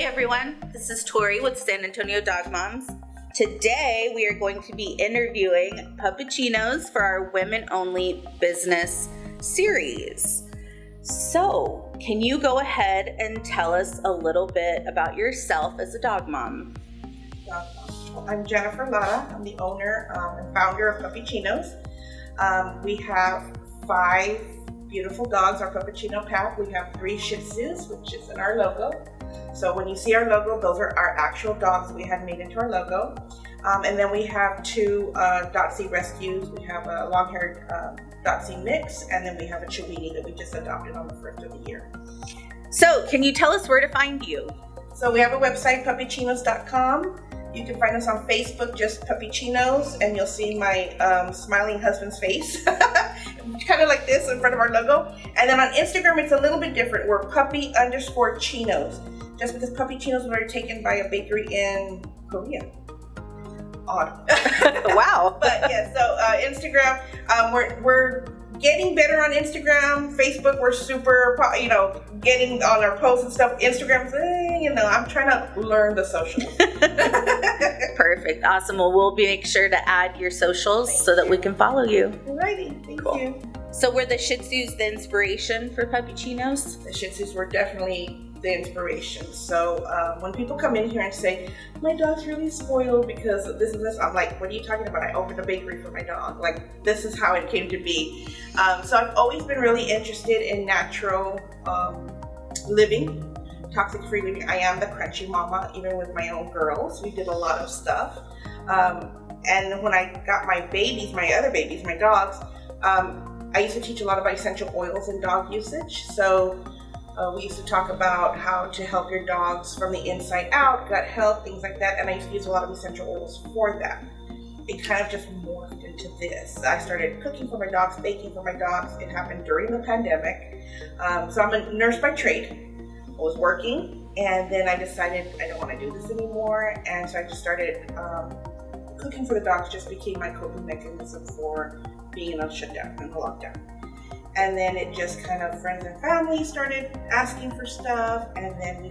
Hi everyone, this is Tori with San Antonio Dog Moms. Today we are going to be interviewing PuppyChinos for our women-only business series. So, can you go ahead and tell us a little bit about yourself as a dog mom? I'm Jennifer Lara. I'm the owner and founder of PuppyChinos. We have 5 beautiful dogs, our PuppyChino pack. We have 3 Shih Tzus, which is in our logo. So when you see our logo, those are our actual dogs that we had made into our logo. And then we have 2 Dotsie rescues. We have a long-haired Dotsie mix, and then we have a Chiweenie that we just adopted on the 1st of the year. So can you tell us where to find you? So we have a website, PuppyChinos.com. You can find us on Facebook, just PuppyChinos, and you'll see my smiling husband's face, kind of like this in front of our logo. And then on Instagram, it's a little bit different. We're Puppy_Chinos, just because PuppyChinos were taken by a bakery in Korea. Odd. Wow. But yeah, so Instagram, we're getting better on Instagram. Facebook, we're super, getting on our posts and stuff. Instagram's, I'm trying to learn the socials. Perfect. Awesome. Well, we'll make sure to add your socials so that we can follow you. Alrighty. Thank you. So were the Shih Tzus the inspiration for PuppyChinos? The Shih Tzus were definitely the inspiration. So when people come in here and say, my dog's really spoiled because of this and this, I'm like, what are you talking about? I opened a bakery for my dog. Like, this is how it came to be. So I've always been really interested in natural living, toxic-free living. I am the crunchy mama, even with my own girls. We did a lot of stuff. And when I got my babies, my other babies, my dogs, I used to teach a lot about essential oils and dog usage. So we used to talk about how to help your dogs from the inside out, gut health, things like that. And I used to use a lot of essential oils for that. It kind of just morphed into this. I started cooking for my dogs, baking for my dogs. It happened during the pandemic. So I'm a nurse by trade. I was working, and then I decided I don't want to do this anymore. And so I just started cooking for the dogs, just became my coping mechanism for being in a shutdown and a lockdown. And then it just kind of, friends and family started asking for stuff, and then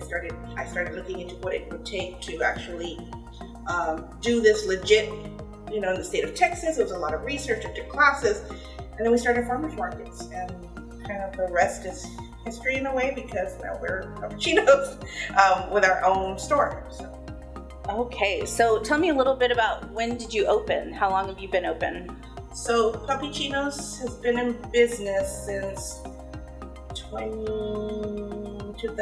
I started looking into what it would take to actually do this legit, in the state of Texas. It was a lot of research, I took classes, and then we started farmers markets, and kind of the rest is history in a way, because now we're PuppyChinos with our own store. So. Okay, so tell me a little bit about when did you open? How long have you been open? So PuppyChinos has been in business since 2022.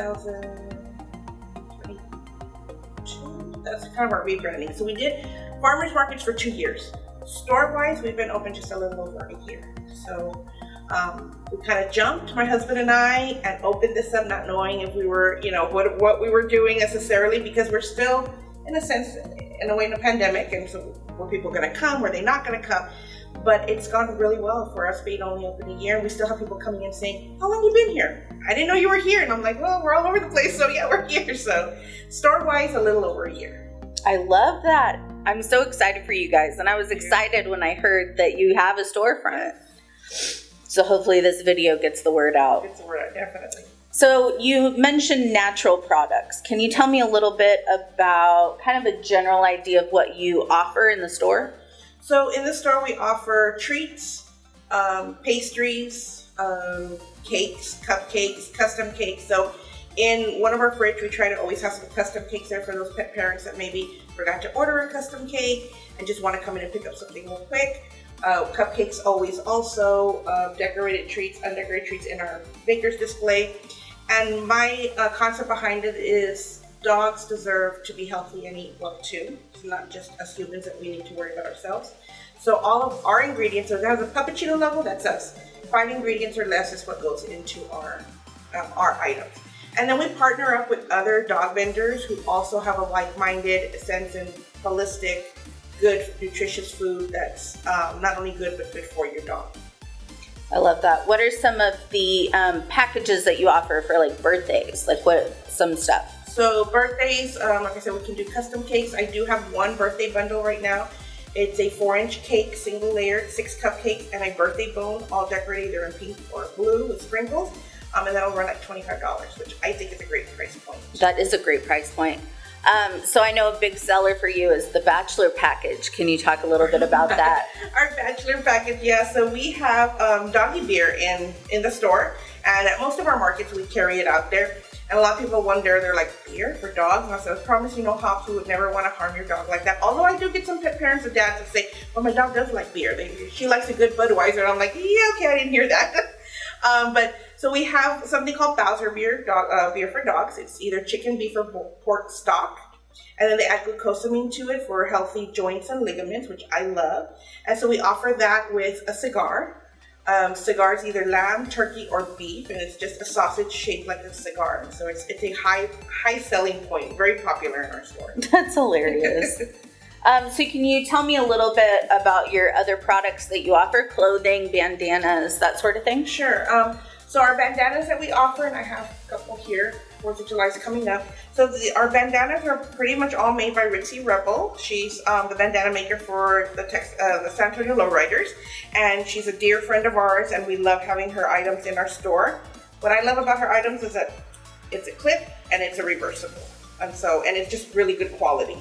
That's kind of our rebranding. So we did farmers markets for 2 years. Store-wise, we've been open just a little over a year. So we kind of jumped, my husband and I, and opened this up, not knowing if we were, what we were doing necessarily, because we're still, in a sense, in a way, in a pandemic. And so were people going to come? Were they not going to come? But it's gone really well for us being only open a year. And we still have people coming in saying, how long have you been here? I didn't know you were here. And I'm like, well, we're all over the place. So yeah, we're here. So store-wise, a little over a year. I love that. I'm so excited for you guys. And I was excited when I heard that you have a storefront. So hopefully this video gets the word out. Gets the word out, definitely. So you mentioned natural products. Can you tell me a little bit about kind of a general idea of what you offer in the store? So in the store, we offer treats, pastries, cakes, cupcakes, custom cakes. So in one of our fridge, we try to always have some custom cakes there for those pet parents that maybe forgot to order a custom cake and just want to come in and pick up something real quick. Cupcakes always also, decorated treats, undecorated treats in our baker's display. And my concept behind it is dogs deserve to be healthy and eat well too. It's not just us humans that we need to worry about ourselves. So all of our ingredients, so it has a PuppyChino logo, that's us. 5 ingredients or less is what goes into our items. And then we partner up with other dog vendors who also have a like-minded sense in holistic, good, nutritious food that's not only good, but good for your dog. I love that. What are some of the packages that you offer for like birthdays? Like some stuff? So birthdays, like I said, we can do custom cakes. I do have one birthday bundle right now. It's a 4-inch cake, single layered, 6 cupcakes, and a birthday bone, all decorated either in pink or blue with sprinkles. and that'll run like $25, which I think is a great price point. That is a great price point. So I know a big seller for you is the Bachelor Package. Can you talk a little bit about that? Our Bachelor Package, yeah. So we have doggy beer in the store, and at most of our markets we carry it out there. And a lot of people wonder, they're like, beer for dogs? And I said, I promise you no hops who would never want to harm your dog like that. Although I do get some pet parents and dads that say, well, my dog does like beer. She likes a good Budweiser. And I'm like, yeah, okay, I didn't hear that. So we have something called Bowser beer, beer for dogs. It's either chicken, beef, or pork stock. And then they add glucosamine to it for healthy joints and ligaments, which I love. And so we offer that with a cigar. Cigar is either lamb, turkey, or beef, and it's just a sausage shaped like a cigar. So it's a high selling point, very popular in our store. That's hilarious. So can you tell me a little bit about your other products that you offer? Clothing, bandanas, that sort of thing? Sure. So our bandanas that we offer, and I have a couple here, 4th of July is coming up. So our bandanas are pretty much all made by Ritzy Rebel. She's the bandana maker for the San Antonio Lowriders, and she's a dear friend of ours, and we love having her items in our store. What I love about her items is that it's a clip and it's a reversible, and it's just really good quality.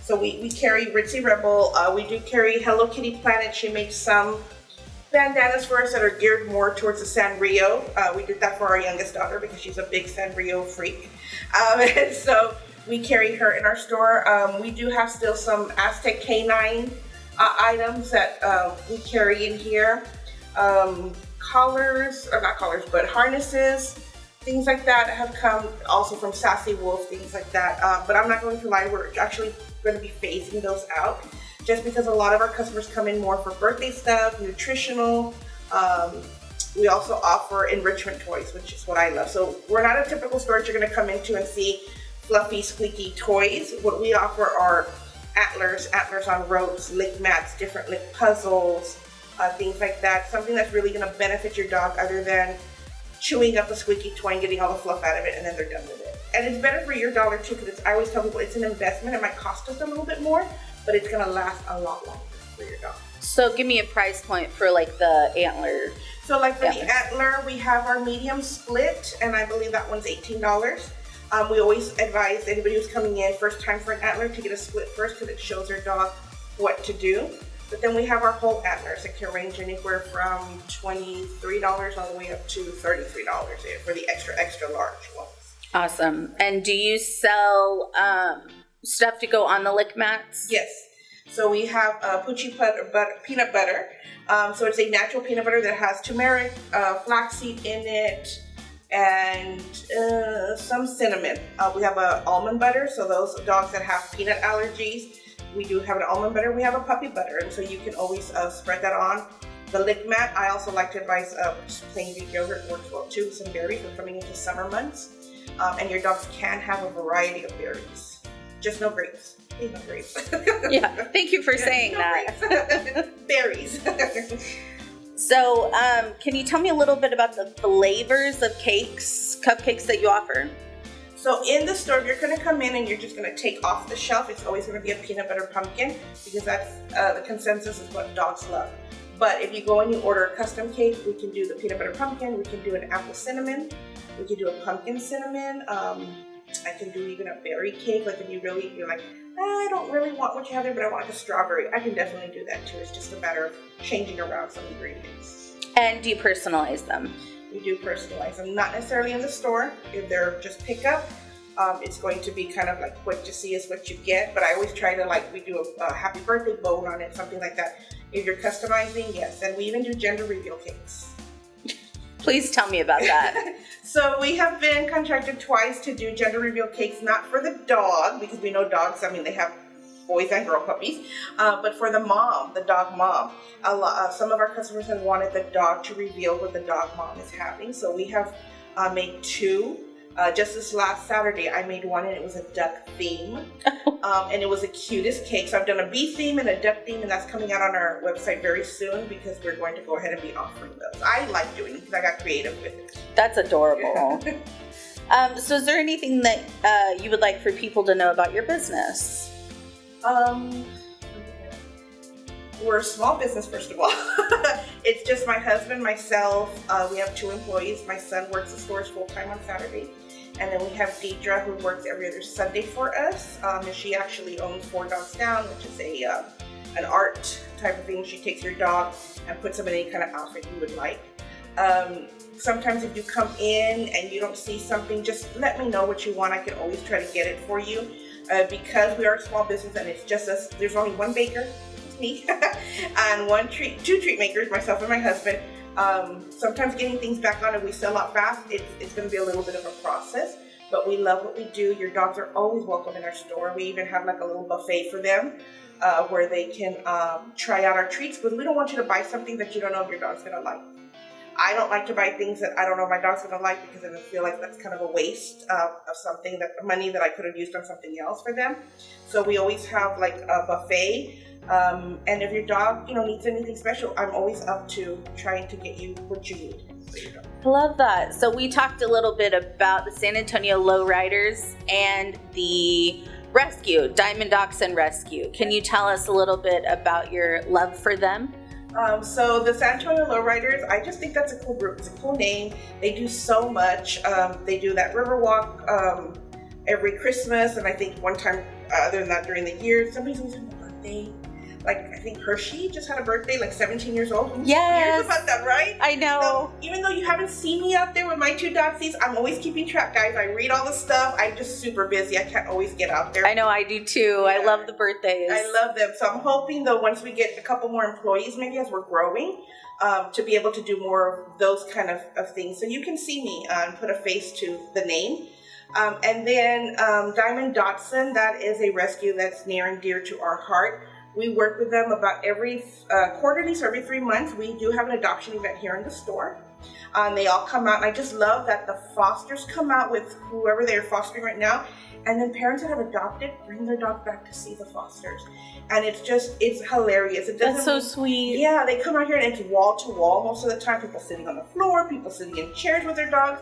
So we carry Ritzy Rebel. We do carry Hello Kitty Planet. She makes some bandanas for us that are geared more towards the Sanrio. We did that for our youngest daughter because she's a big Sanrio freak. And so we carry her in our store. We do have still some Aztec Canine items that we carry in here. Collars, or not collars, but harnesses, things like that have come also from Sassy Wolf, things like that. But I'm not going to lie, we're actually going to be phasing those out, just because a lot of our customers come in more for birthday stuff, nutritional. We also offer enrichment toys, which is what I love. So we're not a typical store that you're gonna come into and see fluffy, squeaky toys. What we offer are antlers on ropes, lick mats, different lick puzzles, things like that. Something that's really gonna benefit your dog other than chewing up a squeaky toy and getting all the fluff out of it and then they're done with it. And it's better for your dollar too, because I always tell people it's an investment. It might cost us a little bit more, but it's gonna last a lot longer for your dog. So give me a price point for like the antler. So like for the antler, we have our medium split, and I believe that one's $18. We always advise anybody who's coming in first time for an antler to get a split first, because it shows their dog what to do. But then we have our whole antlers that can range anywhere from $23 all the way up to $33 for the extra large ones. Awesome. And do you sell stuff to go on the lick mats? Yes. So we have peanut butter. So it's a natural peanut butter that has turmeric, flaxseed in it, and some cinnamon. We have an almond butter, so those dogs that have peanut allergies, we do have an almond butter. We have a puppy butter, and so you can always spread that on the lick mat. I also like to advise just plain Greek yogurt works well too, with some berries. We're coming into summer months, and your dogs can have a variety of berries, just no grapes. Please no grapes. Yeah, thank you for saying that. Berries. So, can you tell me a little bit about the flavors of cupcakes that you offer? So in the store, you're going to come in and you're just going to take off the shelf. It's always going to be a peanut butter pumpkin, because that's the consensus is what dogs love. But if you go and you order a custom cake, we can do the peanut butter pumpkin. We can do an apple cinnamon. We can do a pumpkin cinnamon. I can do even a berry cake. Like if you're like, I don't really want what you have there, but I want like a strawberry. I can definitely do that too. It's just a matter of changing around some ingredients. And do you personalize them? We do personalize them, not necessarily in the store. If they're just pickup, it's going to be kind of like what you see is what you get. But I always try to we do a happy birthday bow on it, something like that. If you're customizing, yes. And we even do gender reveal cakes. Please tell me about that. So we have been contracted twice to do gender reveal cakes, not for the dog, because we know dogs, they have boys and girl puppies, but for the mom, the dog mom. Some of our customers have wanted the dog to reveal what the dog mom is having. So we have made two. Just this last Saturday, I made one, and it was a duck theme. And it was the cutest cake. So I've done a bee theme and a duck theme, and that's coming out on our website very soon, because we're going to go ahead and be offering those. I like doing it because I got creative with it. That's adorable. So is there anything that you would like for people to know about your business? We're a small business, first of all. It's just my husband, myself. We have 2 employees. My son works the stores full-time on Saturday. And then we have Deidre, who works every other Sunday for us. And she actually owns 4 Dogs Down, which is an art type of thing. She takes your dog and puts them in any kind of outfit you would like. Sometimes if you come in and you don't see something, just let me know what you want. I can always try to get it for you. Because we are a small business and it's just us, there's only 1 baker, it's me, and 2 treat makers, myself and my husband. Sometimes getting things back on, if we sell out fast, it's going to be a little bit of a process, but we love what we do. Your dogs are always welcome in our store. We even have like a little buffet for them where they can try out our treats, because we don't want you to buy something that you don't know if your dog's going to like. I don't like to buy things that I don't know if my dog's going to like, because then I feel like that's kind of a waste of something, money that I could have used on something else for them. So we always have like a buffet. And if your dog, needs anything special, I'm always up to trying to get you what you need for your dog. I love that. So we talked a little bit about the San Antonio Lowriders and the rescue, Diamond Dachshund Rescue. Can you tell us a little bit about your love for them? So the San Antonio Lowriders, I just think that's a cool group. It's a cool name. They do so much. They do that river walk every Christmas, and I think one time, other than that, during the year, somebody's always having a birthday. Like, I think Hershey just had a birthday, like 17 years old. Yes. Years about that, right? I know. So, even though you haven't seen me out there with my 2 dogsies, I'm always keeping track, guys. I read all the stuff. I'm just super busy. I can't always get out there. I know, I do too. Yeah. I love the birthdays. I love them. So I'm hoping, though, once we get a couple more employees, maybe as we're growing, to be able to do more of those kind of things. So you can see me and put a face to the name. And then Diamond Dachshund, that is a rescue that's near and dear to our heart. We work with them about every quarterly, so every 3 months. We do have an adoption event here in the store. They all come out, and I just love that the fosters come out with whoever they're fostering right now, and then parents that have adopted bring their dog back to see the fosters. And it's hilarious. That's so sweet. Yeah, they come out here and it's wall to wall most of the time. People sitting on the floor, people sitting in chairs with their dogs.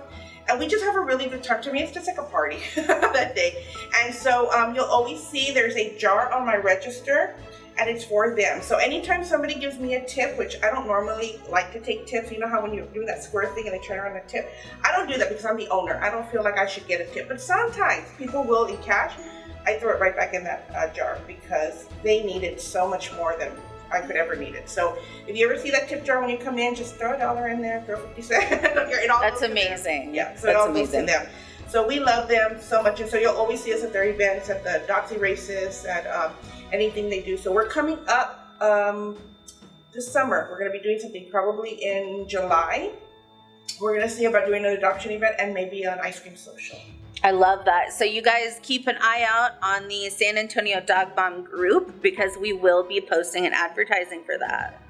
And we just have a really good time. To me, it's just like a party that day. And so you'll always see there's a jar on my register, and it's for them. So anytime somebody gives me a tip, which I don't normally like to take tips, you know how when you're doing that square thing and they turn around the tip? I don't do that because I'm the owner. I don't feel like I should get a tip. But sometimes people will in cash. I throw it right back in that jar because they need it so much more than I could ever need it. So if you ever see that tip jar when you come in, just throw $1 in there, throw 50 cents. That's amazing. Yeah, so it all goes to them. So we love them so much, and so you'll always see us at their events, at the Doxy races, at anything they do. So we're coming up this summer. We're going to be doing something probably in July. We're going to see about doing an adoption event and maybe an ice cream social. I love that. So you guys keep an eye out on the San Antonio Dog Bomb group, because we will be posting and advertising for that.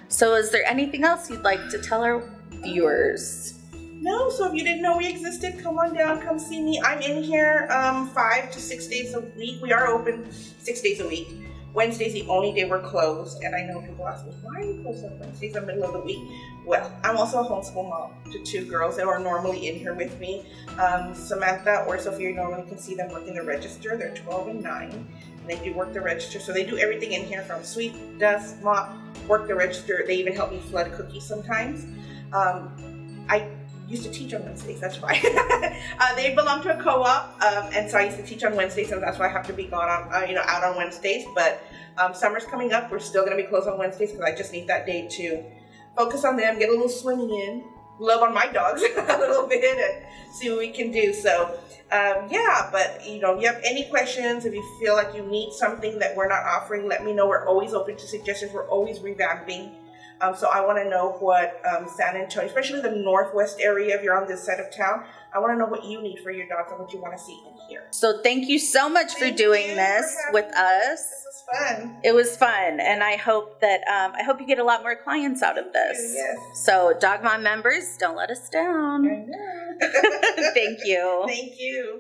So is there anything else you'd like to tell our viewers? No, so if you didn't know we existed, come on down, come see me. I'm in here 5 to 6 days a week. We are open 6 days a week. Wednesday's the only day we're closed, and I know people ask me, why are you closed on Wednesdays in the middle of the week? Well, I'm also a homeschool mom to 2 girls that are normally in here with me. Samantha or Sophia, you normally can see them working the register. They're 12 and 9, and they do work the register. So they do everything in here from sweep, dust, mop, work the register. They even help me flood cookies sometimes. I used to teach on Wednesdays, that's why. They belong to a co-op, and so I used to teach on Wednesdays, and that's why I have to be gone on, out on Wednesdays. But summer's coming up. We're still going to be closed on Wednesdays because I just need that day to focus on them, get a little swimming in, love on my dogs a little bit, and see what we can do. So, but if you have any questions, if you feel like you need something that we're not offering, let me know. We're always open to suggestions. We're always revamping. So I want to know what San Antonio, especially the northwest area, if you're on this side of town, I want to know what you need for your dogs and what you want to see in here. So thank you so much for doing this with us. This was fun. It was fun, and I hope that you get a lot more clients out of this. Yes. So Dog Mom members, don't let us down. I know. Thank you. Thank you.